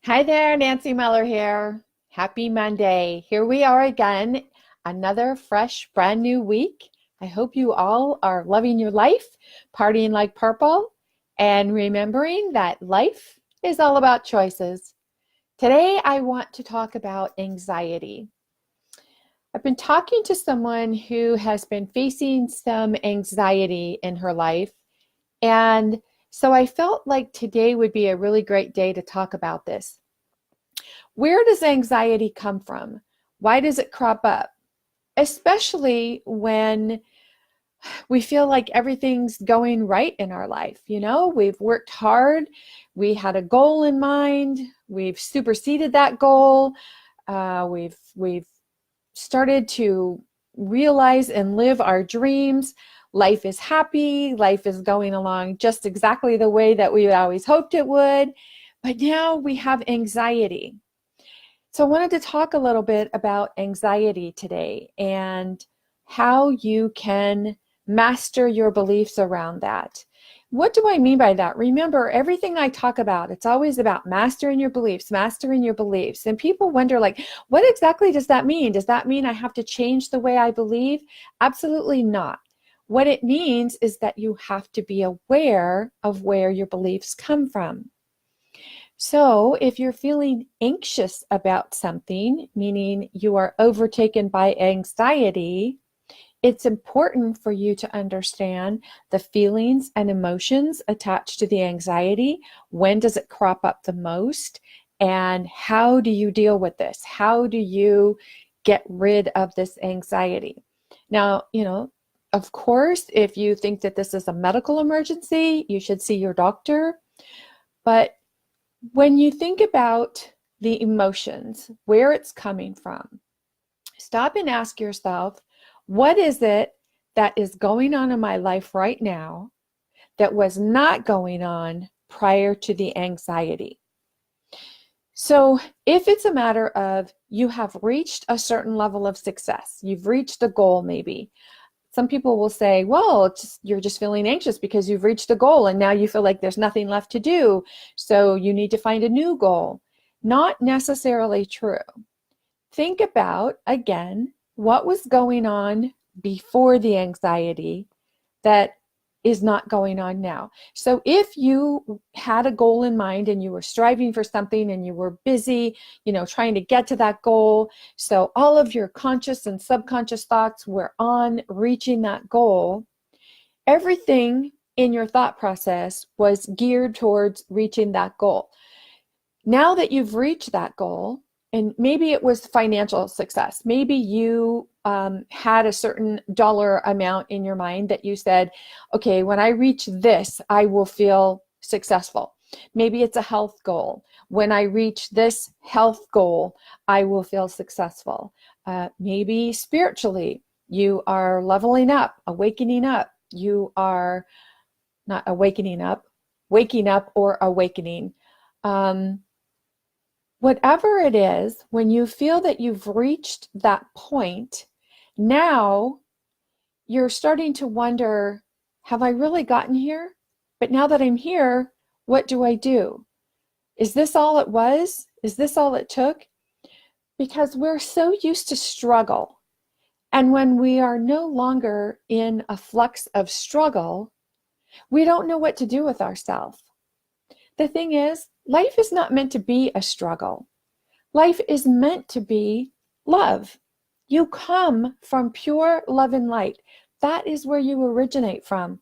Hi there, Nancy Muller here. Happy Monday. Here we are again, another fresh, brand new week. I hope you all are loving your life, partying like purple, and remembering that life is all about choices. Today, I want to talk about anxiety. I've been talking to someone who has been facing some anxiety in her life, and so I felt like today would be a really great day to talk about this. Where does anxiety come from? Why does it crop up? Especially when we feel like everything's going right in our life. We've worked hard, we had a goal in mind, we've superseded that goal, we've started to realize and live our dreams. Life is happy, life is going along just exactly the way that we always hoped it would. But now we have anxiety. So I wanted to talk a little bit about anxiety today and how you can master your beliefs around that. What do I mean by that? Remember, everything I talk about, it's always about mastering your beliefs, mastering your beliefs. And people wonder, like, what exactly does that mean? Does that mean I have to change the way I believe? Absolutely not. What it means is that you have to be aware of where your beliefs come from. So, if you're feeling anxious about something, meaning you are overtaken by anxiety, it's important for you to understand the feelings and emotions attached to the anxiety. When does it crop up the most? And how do you deal with this? How do you get rid of this anxiety? Now, of course, if you think that this is a medical emergency, you should see your doctor. But when you think about the emotions, where it's coming from, stop and ask yourself, what is it that is going on in my life right now that was not going on prior to the anxiety? So if it's a matter of you have reached a certain level of success, you've reached a goal maybe. Some people will say, well, you're just feeling anxious because you've reached a goal and now you feel like there's nothing left to do. So you need to find a new goal. Not necessarily true. Think about, again, what was going on before the anxiety that is not going on now. So if you had a goal in mind and you were striving for something and you were busy, trying to get to that goal, so all of your conscious and subconscious thoughts were on reaching that goal, everything in your thought process was geared towards reaching that goal. Now that you've reached that goal, and maybe it was financial success, maybe you had a certain dollar amount in your mind that you said, okay, when I reach this, I will feel successful. Maybe it's a health goal. When I reach this health goal, I will feel successful. Maybe spiritually, you are leveling up, awakening up. You are not awakening up, waking up or awakening. Whatever it is, when you feel that you've reached that point, now you're starting to wonder, have I really gotten here? But now that I'm here, what do I do? Is this all it was? Is this all it took? Because we're so used to struggle. And when we are no longer in a flux of struggle, we don't know what to do with ourselves. The thing is, life is not meant to be a struggle. Life is meant to be love. You come from pure love and light. That is where you originate from.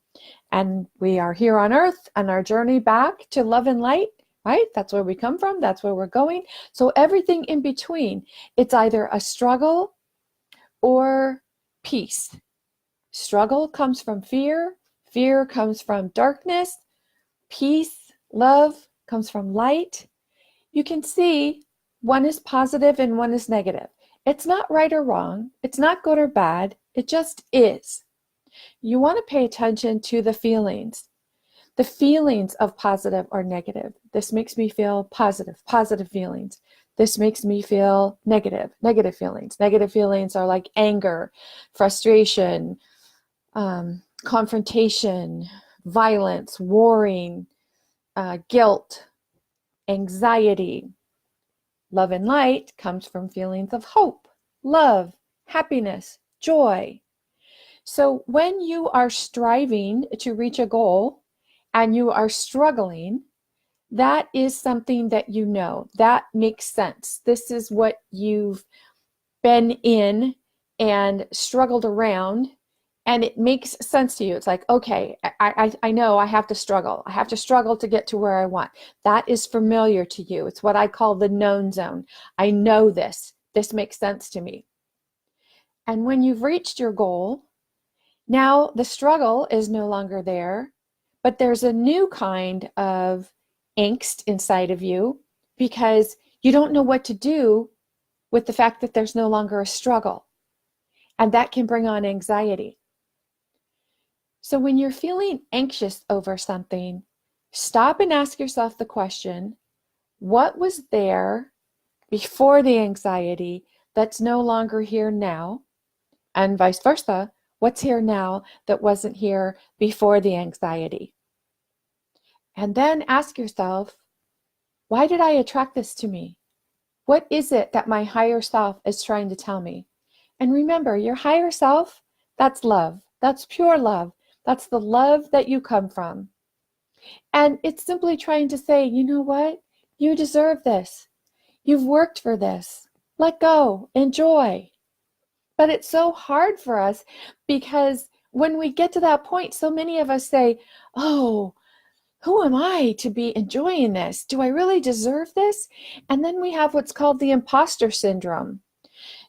And we are here on earth on our journey back to love and light, right? That's where we come from. That's where we're going. So everything in between, it's either a struggle or peace. Struggle comes from fear. Fear comes from darkness. Peace, love comes from light. You can see one is positive and one is negative. It's not right or wrong. It's not good or bad. It just is. You want to pay attention to the feelings of positive or negative. This makes me feel positive, positive feelings. This makes me feel negative, negative feelings. Negative feelings are like anger, frustration, confrontation, violence, warring, guilt, anxiety. Love and light comes from feelings of hope, love, happiness, joy. So when you are striving to reach a goal and you are struggling, that is something that you know. That makes sense. This is what you've been in and struggled around, and it makes sense to you. It's like, okay, I know I have to struggle. I have to struggle to get to where I want. That is familiar to you. It's what I call the known zone. I know this. This makes sense to me. And when you've reached your goal, now the struggle is no longer there, but there's a new kind of angst inside of you because you don't know what to do with the fact that there's no longer a struggle. And that can bring on anxiety. So when you're feeling anxious over something, stop and ask yourself the question, what was there before the anxiety that's no longer here now? And vice versa, what's here now that wasn't here before the anxiety? And then ask yourself, why did I attract this to me? What is it that my higher self is trying to tell me? And remember, your higher self, that's love. That's pure love. That's the love that you come from. And it's simply trying to say, you know what? You deserve this. You've worked for this. Let go. Enjoy. But it's so hard for us because when we get to that point, so many of us say, oh, who am I to be enjoying this? Do I really deserve this? And then we have what's called the imposter syndrome.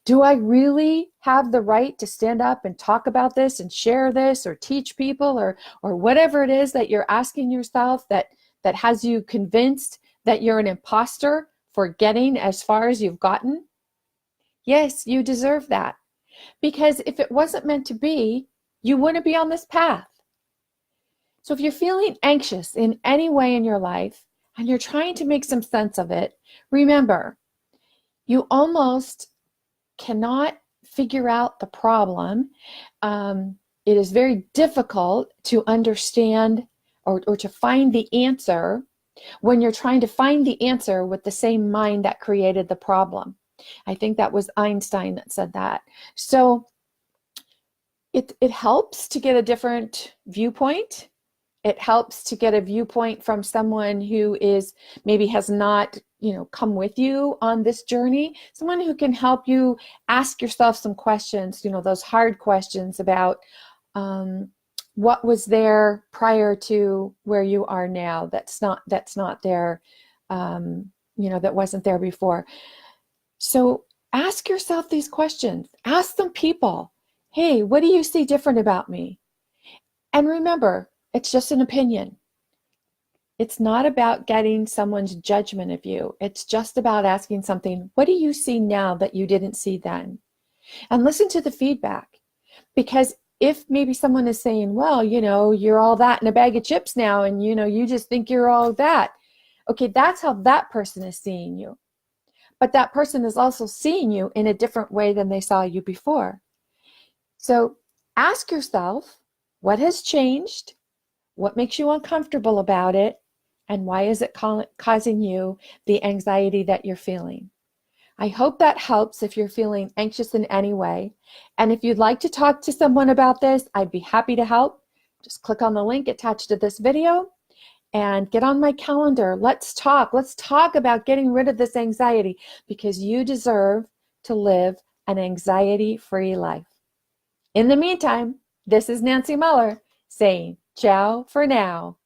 Do I really have the right to stand up and talk about this and share this or teach people or whatever it is that you're asking yourself that has you convinced that you're an imposter for getting as far as you've gotten? Yes, you deserve that. Because if it wasn't meant to be, you wouldn't be on this path. So if you're feeling anxious in any way in your life and you're trying to make some sense of it, remember, you almost cannot figure out the problem. It is very difficult to understand or to find the answer when you're trying to find the answer with the same mind that created the problem. I think that was Einstein that said that. So it helps to get a different viewpoint. It helps to get a viewpoint from someone who is maybe has not, come with you on this journey. Someone who can help you ask yourself some questions, those hard questions about what was there prior to where you are now. That's not there, that wasn't there before. So ask yourself these questions. Ask some people, hey, what do you see different about me? And remember, it's just an opinion. It's not about getting someone's judgment of you. It's just about asking something, what do you see now that you didn't see then? And listen to the feedback. Because if maybe someone is saying, well, you're all that in a bag of chips now, and you just think you're all that. Okay, that's how that person is seeing you. But that person is also seeing you in a different way than they saw you before. So ask yourself, what has changed? What makes you uncomfortable about it? And why is it causing you the anxiety that you're feeling? I hope that helps if you're feeling anxious in any way. And if you'd like to talk to someone about this, I'd be happy to help. Just click on the link attached to this video and get on my calendar. Let's talk. Let's talk about getting rid of this anxiety because you deserve to live an anxiety-free life. In the meantime, this is Nancy Muller saying ciao for now.